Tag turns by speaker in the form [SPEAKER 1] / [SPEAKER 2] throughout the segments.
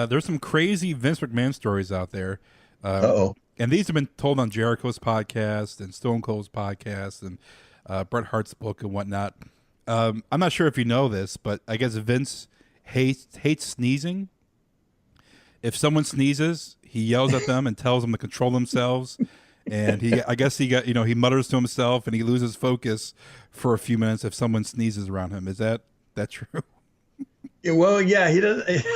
[SPEAKER 1] There's some crazy Vince McMahon stories out there.
[SPEAKER 2] Uh-oh.
[SPEAKER 1] And these have been told on Jericho's podcast and Stone Cold's podcast and Bret Hart's book and whatnot. I'm not sure if you know this, but I guess Vince hates sneezing. If someone sneezes, he yells at them and tells them to control themselves. And I guess he mutters to himself and he loses focus for a few minutes if someone sneezes around him. Is that true?
[SPEAKER 2] Well, yeah, he doesn't.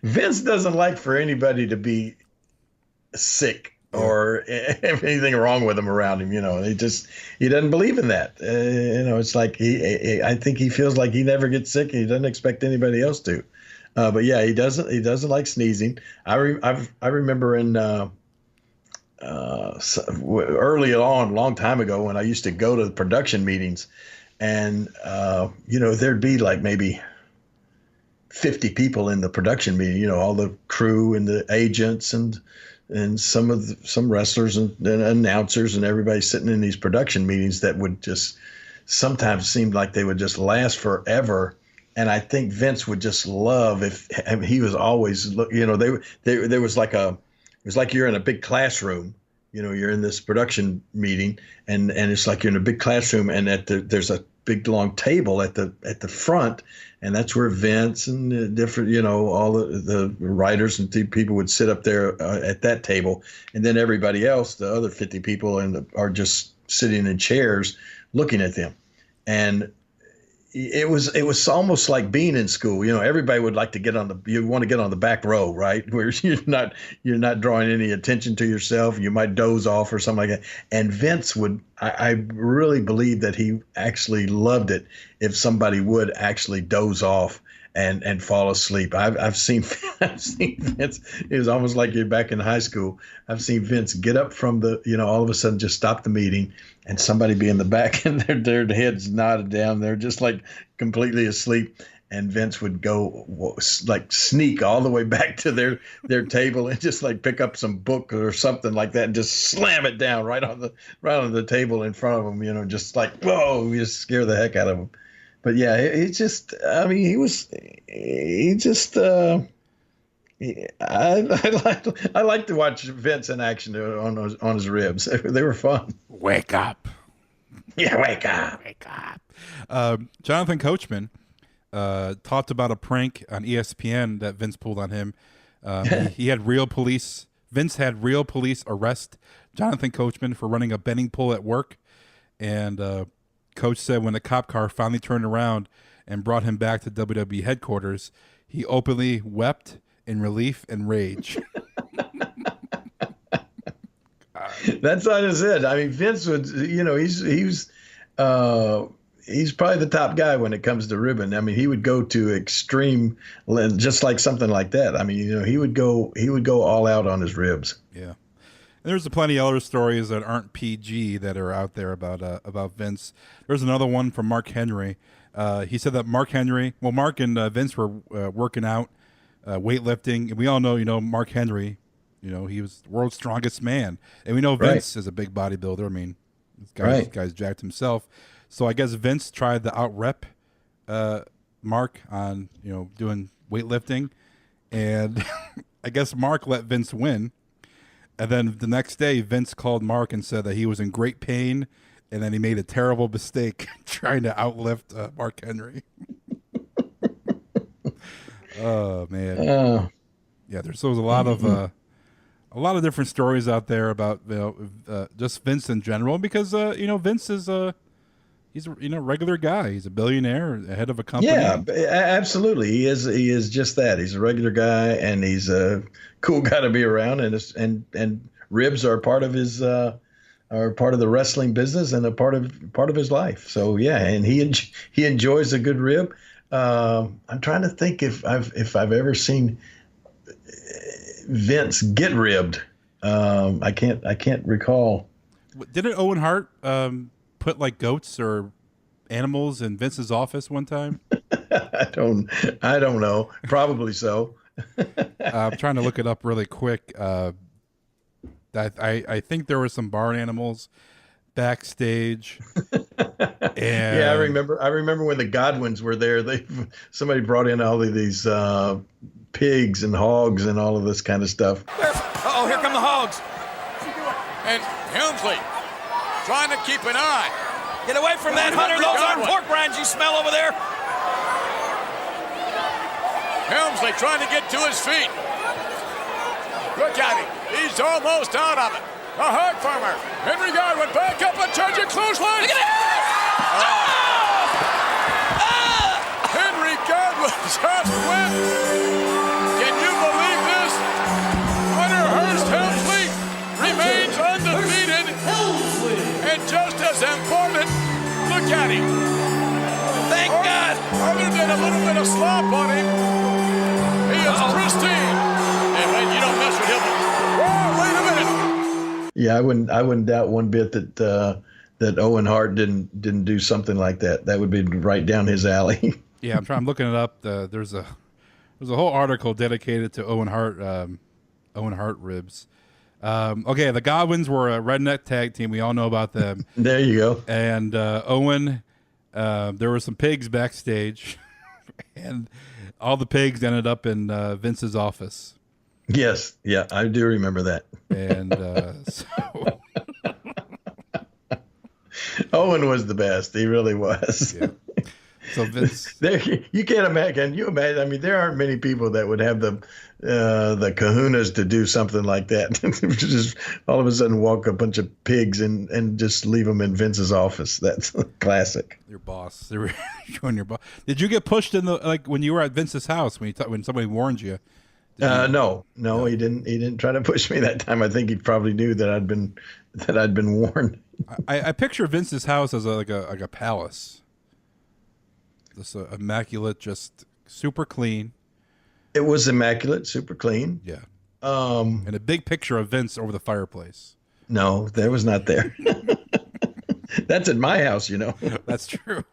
[SPEAKER 2] Vince doesn't like for anybody to be sick or have anything wrong with him around him. He doesn't believe in that. It's like I think he feels like he never gets sick and he doesn't expect anybody else to. But yeah, he doesn't like sneezing. I remember in early on, long time ago, when I used to go to the production meetings, and there'd be like maybe 50 people in the production meeting. All the crew and the agents and some wrestlers and announcers and everybody sitting in these production meetings that would just sometimes seem like they would just last forever. And I think Vince would just love he was always, there was like it was like you're in a big classroom, you're in this production meeting and it's like you're in a big classroom and there's a big long table at the front. And that's where Vince and the different, all the writers and people would sit up there at that table. And then everybody else, the other 50 people are just sitting in chairs looking at them. And it was almost like being in school. Everybody would like to you want to get on the back row, right? Where you're not drawing any attention to yourself. You might doze off or something like that. And Vince I really believe that he actually loved it if somebody would actually doze off and fall asleep. I've seen Vince. It was almost like you're back in high school. I've seen Vince get up from all of a sudden just stop the meeting and somebody be in the back and their heads nodded down. They're just like completely asleep. And Vince would go like sneak all the way back to their table and just like pick up some book or something like that and just slam it down right on the table in front of him. Just like, whoa, just scare the heck out of him. But yeah, I like to watch Vince in action on his ribs. They were fun.
[SPEAKER 1] Wake up.
[SPEAKER 2] Yeah, wake up.
[SPEAKER 1] Wake up. Jonathan Coachman talked about a prank on ESPN that Vince pulled on him. He had real police. Vince had real police arrest Jonathan Coachman for running a betting pool at work. And Coach said when the cop car finally turned around and brought him back to WWE headquarters, he openly wept in relief and rage.
[SPEAKER 2] That's not his it. I mean, Vince would, he's probably the top guy when it comes to ribbon. I mean, he would go to extreme, just like something like that. I mean, he would go all out on his ribs.
[SPEAKER 1] Yeah. And there's plenty of other stories that aren't PG that are out there about Vince. There's another one from Mark Henry. He said that Mark and Vince were working out, weightlifting. And we all know, Mark Henry, he was the world's strongest man. And we know Vince is a big bodybuilder. I mean, this guy's jacked himself. So I guess Vince tried to out-rep Mark on, doing weightlifting. And I guess Mark let Vince win. And then the next day, Vince called Mark and said that he was in great pain, and then he made a terrible mistake trying to outlift Mark Henry. Oh man, yeah. There's a lot of different stories out there about just Vince in general because Vince is he's a regular guy. He's a billionaire, head of a company.
[SPEAKER 2] Yeah, absolutely. He is just that. He's a regular guy, and he's a cool guy to be around. And ribs are part of his are part of the wrestling business and a part of his life. So yeah, and he enjoys a good rib. I'm trying to think if I've ever seen Vince get ribbed. I can't recall.
[SPEAKER 1] Didn't Owen Hart put like goats or animals in Vince's office one time?
[SPEAKER 2] I don't know. Probably so.
[SPEAKER 1] I'm trying to look it up really quick. I think there were some barn animals backstage.
[SPEAKER 2] Yeah, I remember when the Godwins were there. Somebody brought in all of these pigs and hogs and all of this kind of stuff.
[SPEAKER 3] Uh-oh, here come the hogs. And Helmsley trying to keep an eye. Get away from that, Hunter. Those aren't pork rinds you smell over there. Helmsley trying to get to his feet. Look at him. He's almost out of it. A hog farmer. Henry Godwin back up and charging clothesline. Look at that! Henry Godwin just went. Can you believe this? Hunter Hearst Helmsley remains undefeated. And just as important, look at him. Thank God. Other than a little bit of slop on him, he is pristine. And when you don't mess with him, whoa, wait a minute.
[SPEAKER 2] Yeah, I wouldn't doubt one bit that Owen Hart didn't do something like that. That would be right down his alley.
[SPEAKER 1] Yeah, I'm looking it up. There's a whole article dedicated to Owen Hart ribs. Okay, the Godwins were a redneck tag team. We all know about them.
[SPEAKER 2] There you go.
[SPEAKER 1] And Owen, there were some pigs backstage, and all the pigs ended up in Vince's office.
[SPEAKER 2] Yes, yeah, I do remember that.
[SPEAKER 1] And so
[SPEAKER 2] Owen was the best. He really was.
[SPEAKER 1] Yeah. So Vince,
[SPEAKER 2] you can't imagine. Can you imagine? I mean, there aren't many people that would have the kahunas to do something like that. Just all of a sudden walk a bunch of pigs and just leave them in Vince's office. That's classic.
[SPEAKER 1] Your boss. They were showing your boss. Did you get pushed in the when you were at Vince's house when somebody warned you?
[SPEAKER 2] No, he didn't. He didn't try to push me that time. I think he probably knew that I'd been warned.
[SPEAKER 1] I picture Vince's house as like a palace. This immaculate, just super clean.
[SPEAKER 2] It was immaculate, super clean.
[SPEAKER 1] Yeah. And a big picture of Vince over the fireplace.
[SPEAKER 2] No, that was not there. That's at my house, you know.
[SPEAKER 1] That's true.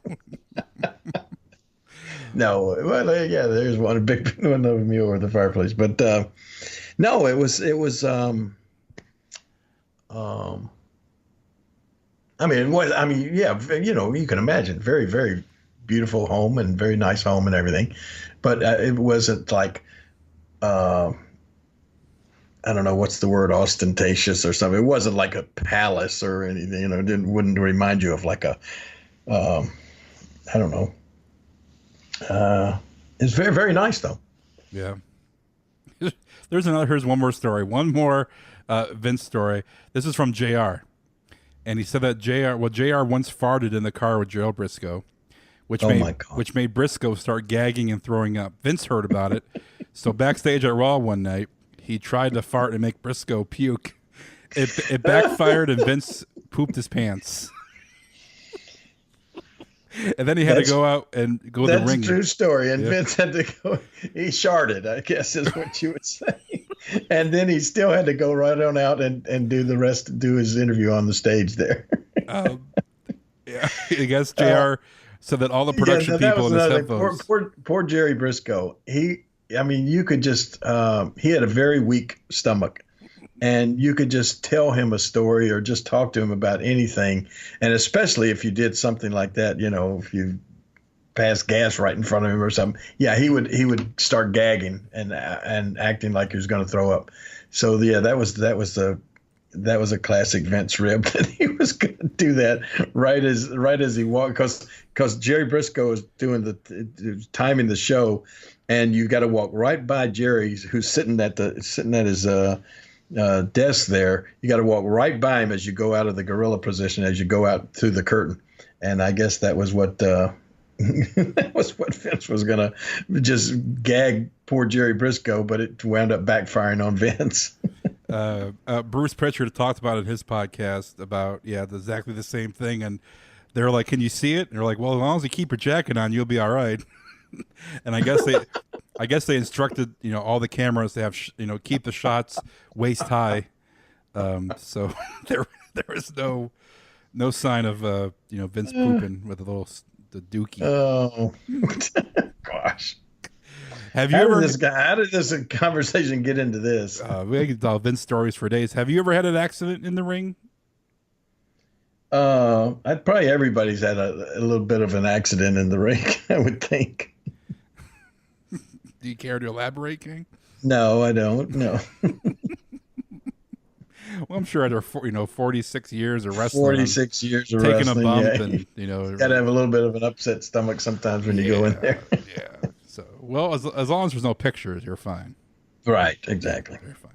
[SPEAKER 2] No, well, yeah, there's one big one of me over the fireplace, but no, it was. I mean, it was. I mean, yeah, you know, you can imagine, very, very beautiful home and very nice home and everything, but it wasn't like, I don't know what's the word, ostentatious or something. It wasn't like a palace or anything. You know, wouldn't remind you of like a, I don't know. It's very, very nice though.
[SPEAKER 1] Yeah. Here's one more story. One more Vince story. This is from JR. And he said that JR once farted in the car with Gerald Brisco, which made Brisco start gagging and throwing up. Vince heard about it. So backstage at Raw one night, he tried to fart and make Brisco puke. It backfired and Vince pooped his pants. And then he had to go out and go to the ring.
[SPEAKER 2] That's a true story. And Vince had to go. He sharted, I guess is what you would say. And then he still had to go right on out and do the rest, do his interview on the stage there.
[SPEAKER 1] Yeah, I guess JR said that all the production people in his headphones.
[SPEAKER 2] Poor Jerry Brisco. I mean, you could just, he had a very weak stomach. And you could just tell him a story or just talk to him about anything. And especially if you did something like that, you know, if you passed gas right in front of him or something. Yeah, he would start gagging and acting like he was going to throw up. So yeah, that was a classic Vince rib that he was going to do that right as he walked, because Jerry Brisco was timing the show, and you got to walk right by Jerry, who's sitting at his desk there. You got to walk right by him as you go out of the gorilla position, as you go out through the curtain. And I guess that was what that was what Vince was gonna just gag poor Jerry Brisco, but it wound up backfiring on Vince.
[SPEAKER 1] Bruce Pritchard talked about it in his podcast about exactly the same thing, and they're like, "Can you see it?" And they're like, "Well, as long as you keep your jacket on, you'll be all right." And I guess they instructed all the cameras to have keep the shots waist high, so there was no sign of Vince pooping with the dookie.
[SPEAKER 2] Oh gosh!
[SPEAKER 1] Have you ever?
[SPEAKER 2] How did this conversation get into this?
[SPEAKER 1] We could tell Vince stories for days. Have you ever had an accident in the ring?
[SPEAKER 2] I'd probably everybody's had a little bit of an accident in the ring, I would think.
[SPEAKER 1] Do you care to elaborate, King?
[SPEAKER 2] No, I don't. No.
[SPEAKER 1] Well, I'm sure after 46 years of wrestling,
[SPEAKER 2] 46 years of
[SPEAKER 1] taking
[SPEAKER 2] wrestling,
[SPEAKER 1] a bump,
[SPEAKER 2] yeah.
[SPEAKER 1] and
[SPEAKER 2] You got to have a little bit of an upset stomach sometimes when you go in there.
[SPEAKER 1] Yeah. So, well, as long as there's no pictures, you're fine.
[SPEAKER 2] Right, exactly.
[SPEAKER 1] You're fine.